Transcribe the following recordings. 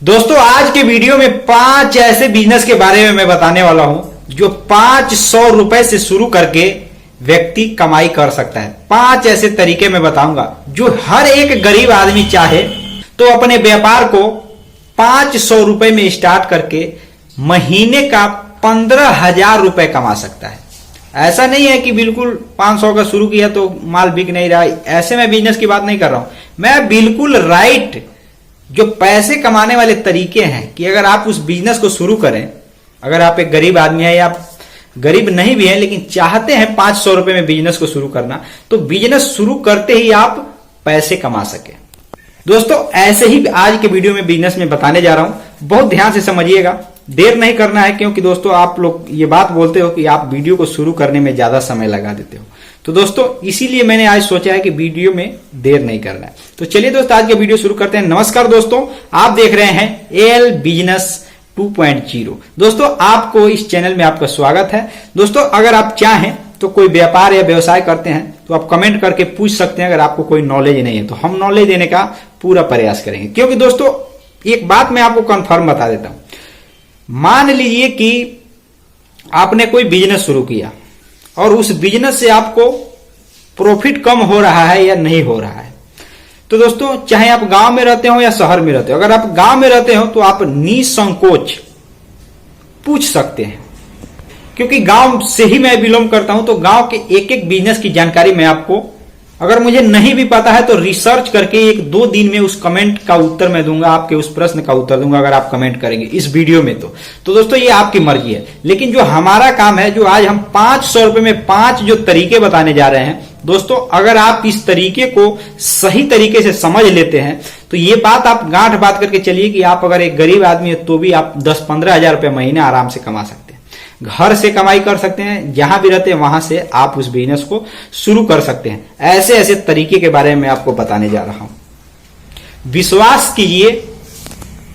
दोस्तों आज के वीडियो में 5 ऐसे बिजनेस के बारे में मैं बताने वाला हूं जो 500 रुपए से शुरू करके व्यक्ति कमाई कर सकता है। 5 ऐसे तरीके मैं बताऊंगा जो हर एक गरीब आदमी चाहे तो अपने व्यापार को 500 रुपए में स्टार्ट करके महीने का 15,000 रुपए कमा सकता है। ऐसा नहीं है कि बिल्कुल 500 का शुरू किया तो माल बिक नहीं रहा, ऐसे मैं बिजनेस की बात नहीं कर रहा हूं। मैं बिल्कुल राइट जो पैसे कमाने वाले तरीके हैं कि अगर आप उस बिजनेस को शुरू करें, अगर आप एक गरीब आदमी है या गरीब नहीं भी है लेकिन चाहते हैं 500 रुपए में बिजनेस को शुरू करना, तो बिजनेस शुरू करते ही आप पैसे कमा सके। दोस्तों ऐसे ही आज के वीडियो में बिजनेस में बताने जा रहा हूं, बहुत ध्यान से समझिएगा, देर नहीं करना है, क्योंकि दोस्तों आप लोग ये बात बोलते हो कि आप वीडियो को शुरू करने में ज्यादा समय लगा देते हो। तो दोस्तों इसीलिए मैंने आज सोचा है कि वीडियो में देर नहीं करना है। तो चलिए दोस्तों आज का वीडियो शुरू करते हैं। नमस्कार दोस्तों, आप देख रहे हैं एल बिजनेस 2.0। दोस्तों आपको इस चैनल में आपका स्वागत है। दोस्तों अगर आप चाहें तो कोई व्यापार या व्यवसाय करते हैं तो आप कमेंट करके पूछ सकते हैं। अगर आपको कोई नॉलेज नहीं है तो हम नॉलेज देने का पूरा प्रयास करेंगे, क्योंकि दोस्तों एक बात मैं आपको कंफर्म बता देता हूं। मान लीजिए कि आपने कोई बिजनेस शुरू किया और उस बिजनेस से आपको प्रॉफिट कम हो रहा है या नहीं हो रहा है, तो दोस्तों चाहे आप गांव में रहते हो या शहर में रहते हो, अगर आप गांव में रहते हो तो आप निसंकोच पूछ सकते हैं, क्योंकि गांव से ही मैं बिलोंग करता हूं। तो गांव के एक एक बिजनेस की जानकारी मैं आपको, अगर मुझे नहीं भी पता है तो रिसर्च करके 1-2 दिन में उस कमेंट का उत्तर मैं दूंगा, आपके उस प्रश्न का उत्तर दूंगा अगर आप कमेंट करेंगे इस वीडियो में। तो दोस्तों ये आपकी मर्जी है, लेकिन जो हमारा काम है, जो आज हम 500 रुपए में 5 जो तरीके बताने जा रहे हैं, दोस्तों अगर आप इस तरीके को सही तरीके से समझ लेते हैं तो ये बात आप गांठ बात करके चलिए कि आप अगर एक गरीब आदमी है तो भी आप 10-15 हजार रुपए महीने आराम से कमा सकते हैं। घर से कमाई कर सकते हैं, जहां भी रहते हैं वहां से आप उस बिजनेस को शुरू कर सकते हैं। ऐसे ऐसे तरीके के बारे में आपको बताने जा रहा हूं। विश्वास कीजिए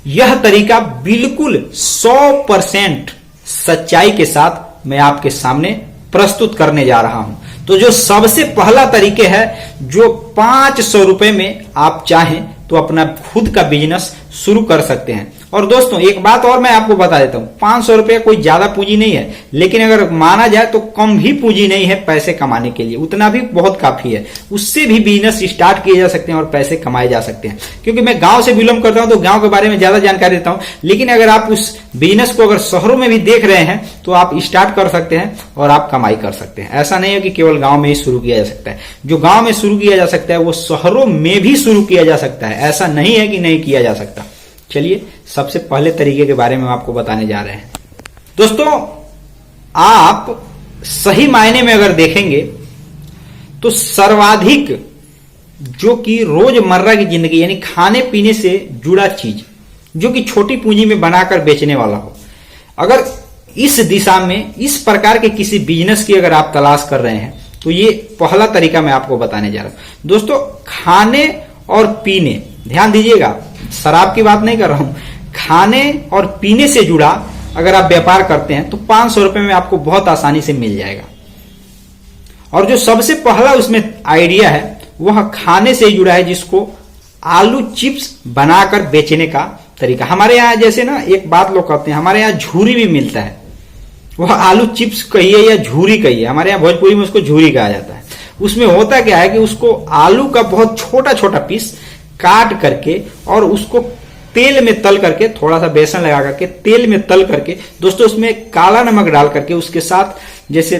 यह तरीका बिल्कुल 100% सच्चाई के साथ मैं आपके सामने प्रस्तुत करने जा रहा हूं। तो जो सबसे पहला तरीके है, जो 500 रुपए में आप चाहें तो अपना खुद का बिजनेस शुरू कर सकते हैं। और दोस्तों एक बात और मैं आपको बता देता हूं, 500 रुपए कोई ज्यादा पूंजी नहीं है, लेकिन अगर माना जाए तो कम भी पूंजी नहीं है पैसे कमाने के लिए, उतना भी बहुत काफी है। उससे भी बिजनेस स्टार्ट किए जा सकते हैं और पैसे कमाए जा सकते हैं। क्योंकि मैं गांव से बिलोंग करता हूं तो गांव के बारे में ज्यादा जानकारी देता हूं, लेकिन अगर आप उस बिजनेस को अगर शहरों में भी देख रहे हैं तो आप स्टार्ट कर सकते हैं और आप कमाई कर सकते हैं। ऐसा नहीं है कि केवल गांव में ही शुरू किया जा सकता है। जो गांव में शुरू किया जा सकता है वो शहरों में भी शुरू किया जा सकता है, ऐसा नहीं है कि नहीं किया जा सकता। चलिए सबसे पहले तरीके के बारे में आपको बताने जा रहे हैं। दोस्तों आप सही मायने में अगर देखेंगे तो सर्वाधिक जो कि रोजमर्रा की जिंदगी यानी खाने पीने से जुड़ा चीज जो कि छोटी पूंजी में बनाकर बेचने वाला हो, अगर इस दिशा में इस प्रकार के किसी बिजनेस की अगर आप तलाश कर रहे हैं तो ये पहला तरीका मैं आपको बताने जा रहा हूं। दोस्तों खाने और पीने, ध्यान दीजिएगा, शराब की बात नहीं कर रहा हूं, खाने और पीने से जुड़ा अगर आप व्यापार करते हैं तो 500 रुपए में आपको बहुत आसानी से मिल जाएगा। और जो सबसे पहला उसमें आइडिया है वह खाने से ही जुड़ा है, जिसको आलू चिप्स बनाकर बेचने का तरीका। हमारे यहाँ जैसे ना एक बात लोग कहते हैं, हमारे यहाँ झूरी भी मिलता है, वह आलू चिप्स कहिए या झूरी कहिए, हमारे यहाँ भोजपुरी में उसको झूरी कहा जाता है। उसमें होता क्या है कि उसको आलू का बहुत छोटा छोटा पीस काट करके और उसको तेल में तल करके, थोड़ा सा बेसन लगा करके तेल में तल करके, दोस्तों उसमें काला नमक डाल करके उसके साथ जैसे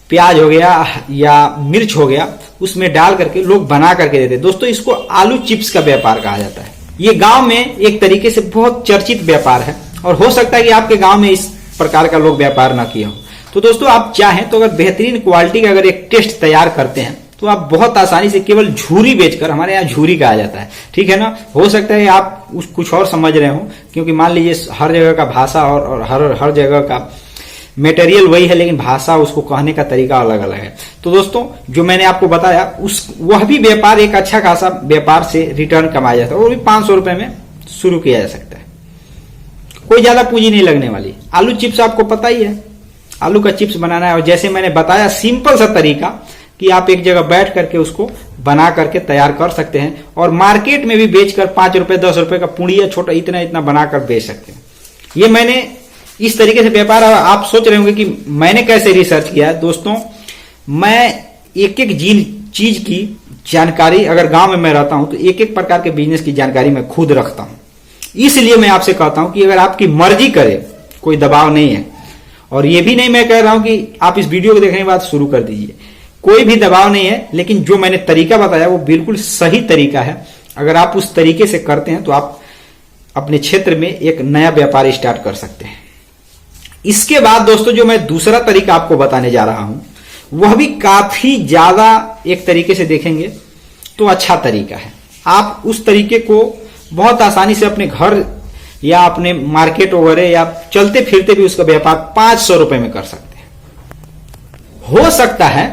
प्याज हो गया या मिर्च हो गया उसमें डाल करके लोग बना करके देते हैं। दोस्तों इसको आलू चिप्स का व्यापार कहा जाता है। ये गांव में एक तरीके से बहुत चर्चित व्यापार है और हो सकता है कि आपके गांव में इस प्रकार का लोग व्यापार ना किया हो। तो दोस्तों आप चाहें तो अगर बेहतरीन क्वालिटी का अगर एक टेस्ट तैयार करते हैं तो आप बहुत आसानी से केवल झूरी बेचकर, हमारे यहाँ झूरी कहा जाता है, ठीक है ना, हो सकता है आप कुछ और समझ रहे हो, क्योंकि मान लीजिए हर जगह का भाषा और हर जगह का मटेरियल वही है, लेकिन भाषा उसको कहने का तरीका अलग अलग है। तो दोस्तों जो मैंने आपको बताया वह भी व्यापार एक अच्छा खासा व्यापार से रिटर्न कमाया जाता है, वो भी 500 रुपए में शुरू किया जा सकता है। कोई ज्यादा पूंजी नहीं लगने वाली। आलू चिप्स आपको पता ही है, आलू का चिप्स बनाना है, और जैसे मैंने बताया सिंपल सा तरीका, कि आप एक जगह बैठ करके उसको बना करके तैयार कर सकते हैं और मार्केट में भी बेचकर 5 रुपए 10 रुपए का पुड़िया छोटा इतना इतना बनाकर बेच सकते हैं। ये मैंने इस तरीके से व्यापार, आप सोच रहे होंगे कि मैंने कैसे रिसर्च किया है। दोस्तों, मैं एक एक चीज की जानकारी, अगर गांव में मैं रहता हूं तो एक एक प्रकार के बिजनेस की जानकारी मैं खुद रखता हूं। इसलिए मैं आपसे कहता हूं कि अगर आपकी मर्जी करे, कोई दबाव नहीं है, और ये भी नहीं मैं कह रहा हूं कि आप इस वीडियो को देखने के बाद शुरू कर दीजिए, कोई भी दबाव नहीं है। लेकिन जो मैंने तरीका बताया वो बिल्कुल सही तरीका है। अगर आप उस तरीके से करते हैं तो आप अपने क्षेत्र में एक नया व्यापार स्टार्ट कर सकते हैं। इसके बाद दोस्तों, जो मैं दूसरा तरीका आपको बताने जा रहा हूं वह भी काफी ज्यादा एक तरीके से देखेंगे तो अच्छा तरीका है। आप उस तरीके को बहुत आसानी से अपने घर या अपने मार्केट वगैरह या चलते फिरते भी उसका व्यापार 500 रुपए में कर सकते हैं। हो सकता है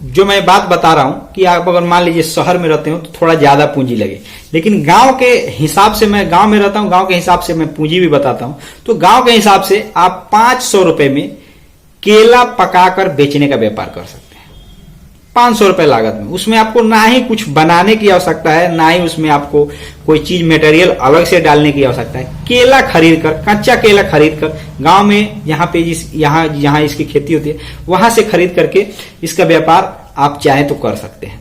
जो मैं बात बता रहा हूं कि आप अगर मान लीजिए शहर में रहते हो तो थोड़ा ज्यादा पूंजी लगे, लेकिन गांव के हिसाब से, मैं गांव में रहता हूं, गांव के हिसाब से मैं पूंजी भी बताता हूं। तो गांव के हिसाब से आप 500 रुपए में केला पकाकर बेचने का व्यापार कर सकते हैं। 500 रुपए लागत में। उसमें आपको ना ही कुछ बनाने की आवश्यकता है, ना ही उसमें आपको कोई चीज मटेरियल अलग से डालने की आवश्यकता है। केला खरीद कर, कच्चा केला खरीद कर, गांव में यहाँ पे यहाँ इसकी खेती होती है, वहां से खरीद करके इसका व्यापार आप चाहे तो कर सकते हैं।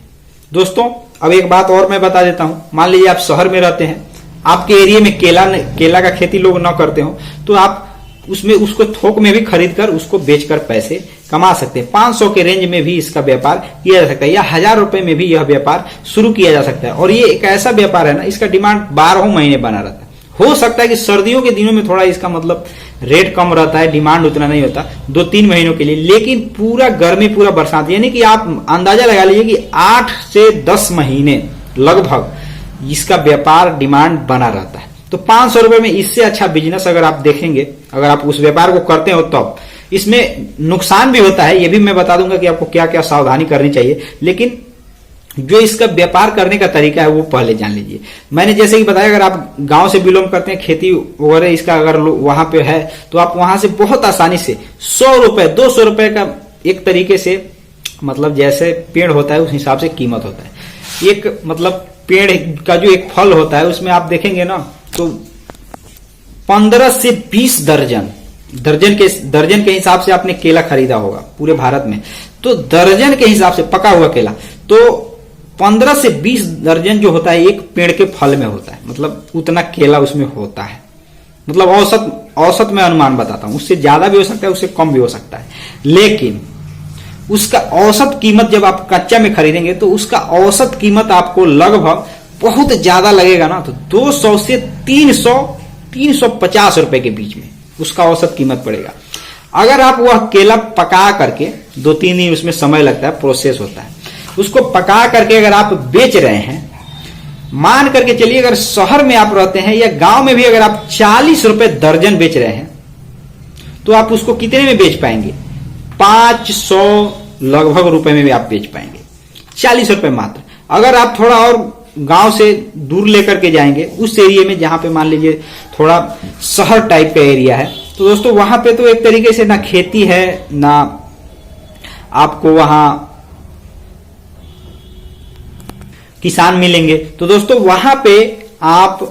दोस्तों, अब एक बात और मैं बता देता हूं। मान लीजिए आप शहर में रहते हैं, आपके एरिया में केला का खेती लोग न करते हो, तो आप उसमें उसको थोक में भी खरीद कर उसको बेचकर पैसे कमा सकते हैं। 500 के रेंज में भी इसका व्यापार किया जा सकता है, या 1000 रुपए में भी यह व्यापार शुरू किया जा सकता है। और ये एक ऐसा व्यापार है ना, इसका डिमांड 12 महीने बना रहता है। हो सकता है कि सर्दियों के दिनों में थोड़ा इसका मतलब रेट कम रहता है, डिमांड उतना नहीं होता 2-3 महीनों के लिए, लेकिन पूरा गर्मी, पूरा बरसात, यानी कि आप अंदाजा लगा लीजिए कि 8 से 10 महीने लगभग इसका व्यापार डिमांड बना रहता है। तो 500 रुपए में इससे अच्छा बिजनेस अगर आप देखेंगे, अगर आप उस व्यापार को करते हो, तब इसमें नुकसान भी होता है। ये भी मैं बता दूंगा कि आपको क्या क्या सावधानी करनी चाहिए, लेकिन जो इसका व्यापार करने का तरीका है वो पहले जान लीजिए। मैंने जैसे कि बताया, अगर आप गांव से बिलोंग करते हैं, खेती वगैरह इसका अगर वहां पे है, तो आप वहां से बहुत आसानी से 100 रुपए 200 रुपए का एक तरीके से, मतलब जैसे पेड़ होता है उस हिसाब से कीमत होता है। एक मतलब पेड़ का जो एक फल होता है उसमें आप देखेंगे ना, तो 15 से 20 दर्जन के हिसाब से आपने केला खरीदा होगा पूरे भारत में, तो दर्जन के हिसाब से पका हुआ केला, तो 15 से 20 दर्जन जो होता है एक पेड़ के फल में होता है, मतलब उतना केला उसमें होता है। मतलब औसत में अनुमान बताता हूं, उससे ज्यादा भी हो सकता है, उससे कम भी हो सकता है, लेकिन उसका औसत कीमत जब आप कच्चा में खरीदेंगे तो उसका औसत कीमत आपको लगभग बहुत ज्यादा लगेगा ना, तो 200 से 350 रुपए के बीच में उसका औसत कीमत पड़ेगा। अगर आप वह केला पका करके 2-3 दिन उसमें समय लगता है, प्रोसेस होता है, उसको पका करके अगर आप बेच रहे हैं, मान करके चलिए अगर शहर में आप रहते हैं या गांव में भी अगर आप 40 रुपए दर्जन बेच रहे हैं, तो आप उसको कितने में बेच पाएंगे? 500 लगभग रुपए में भी आप बेच पाएंगे, 40 रुपए मात्र। अगर आप थोड़ा और गांव से दूर लेकर के जाएंगे उस एरिया में जहां पे मान लीजिए थोड़ा शहर टाइप का एरिया है, तो दोस्तों वहां पे तो एक तरीके से ना खेती है, ना आपको वहां किसान मिलेंगे, तो दोस्तों वहां पे आप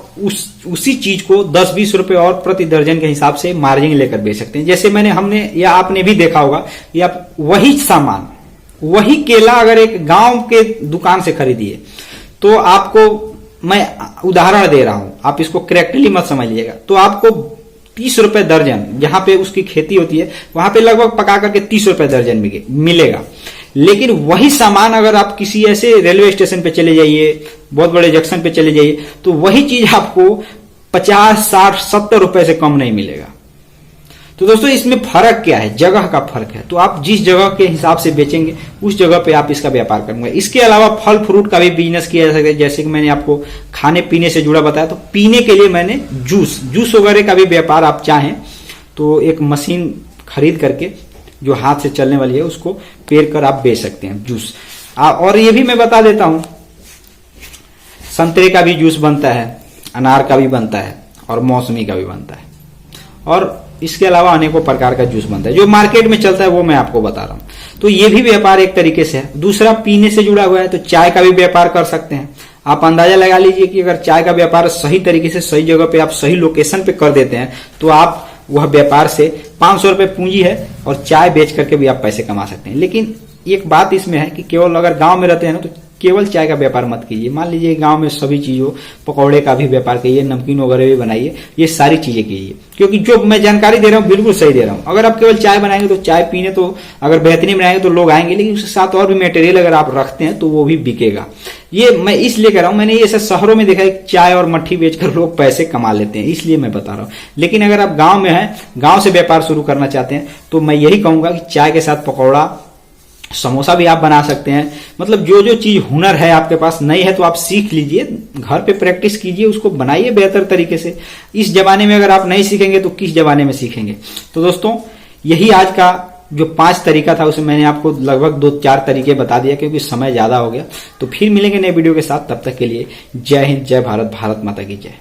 उसी चीज को 10-20 रुपए और प्रति दर्जन के हिसाब से मार्जिन लेकर बेच सकते हैं। जैसे हमने या आपने भी देखा होगा कि आप वही सामान, वही केला अगर एक गांव के दुकान से खरीदिए, तो आपको, मैं उदाहरण दे रहा हूं, आप इसको करेक्टली मत समझ लीजिएगा, तो आपको 30 रुपए दर्जन, जहां पे उसकी खेती होती है वहां पे लगभग पका करके 30 रुपए दर्जन मिलेगा। लेकिन वही सामान अगर आप किसी ऐसे रेलवे स्टेशन पे चले जाइए, बहुत बड़े जंक्शन पे चले जाइए, तो वही चीज आपको 50, 60, 70 रुपए से कम नहीं मिलेगा। तो दोस्तों इसमें फर्क क्या है? जगह का फर्क है। तो आप जिस जगह के हिसाब से बेचेंगे उस जगह पे आप इसका व्यापार करेंगे। इसके अलावा फल फ्रूट का भी बिजनेस किया जा सकता है, जैसे कि मैंने आपको खाने पीने से जुड़ा बताया, तो पीने के लिए मैंने जूस वगैरह का भी व्यापार आप चाहें तो एक मशीन खरीद करके जो हाथ से चलने वाली है उसको पेर कर आप बेच सकते हैं जूस। और ये भी मैं बता देता हूं, संतरे का भी जूस बनता है, अनार का भी बनता है और मौसमी का भी बनता है। और इसके अलावा अनेकों प्रकार का जूस बनता है, जो मार्केट में चलता है वो मैं आपको बता रहा हूं। तो ये भी व्यापार एक तरीके से है। दूसरा पीने से जुड़ा हुआ है, तो चाय का भी व्यापार कर सकते हैं। आप अंदाजा लगा लीजिए कि अगर चाय का व्यापार सही तरीके से सही जगह पे आप सही लोकेशन पे कर देते हैं तो आप वह व्यापार से 500 रुपए पूंजी है और चाय बेच करके भी आप पैसे कमा सकते हैं। लेकिन एक बात इसमें है कि केवल अगर गांव में रहते हैं ना तो केवल चाय का व्यापार मत कीजिए। मान लीजिए गांव में सभी चीजों, पकौड़े का भी व्यापार कीजिए, नमकीन वगैरह भी बनाइए, ये सारी चीजें कीजिए, क्योंकि जो मैं जानकारी दे रहा हूँ बिल्कुल सही दे रहा हूँ। अगर आप केवल चाय बनाएंगे तो चाय पीने तो अगर बेहतरीन बनाएंगे तो लोग आएंगे, लेकिन उसके साथ और भी मटेरियल अगर आप रखते हैं तो वो भी बिकेगा। ये मैं इसलिए कह रहा हूँ, मैंने ये सब शहरों में देखा है, चाय और मट्ठी बेचकर लोग पैसे कमा लेते हैं, इसलिए मैं बता रहा हूँ। लेकिन अगर आप गाँव में हैं, गाँव से व्यापार शुरू करना चाहते हैं, तो मैं यही कहूंगा कि चाय के साथ पकौड़ा, समोसा भी आप बना सकते हैं। मतलब जो जो चीज हुनर है आपके पास नहीं है तो आप सीख लीजिए, घर पे प्रैक्टिस कीजिए, उसको बनाइए बेहतर तरीके से। इस जमाने में अगर आप नहीं सीखेंगे तो किस जमाने में सीखेंगे। तो दोस्तों यही आज का जो 5 तरीका था उसमें मैंने आपको लगभग 2-4 तरीके बता दिया, क्योंकि समय ज्यादा हो गया। तो फिर मिलेंगे नए वीडियो के साथ, तब तक के लिए जय हिंद, जय भारत, भारत माता की जय।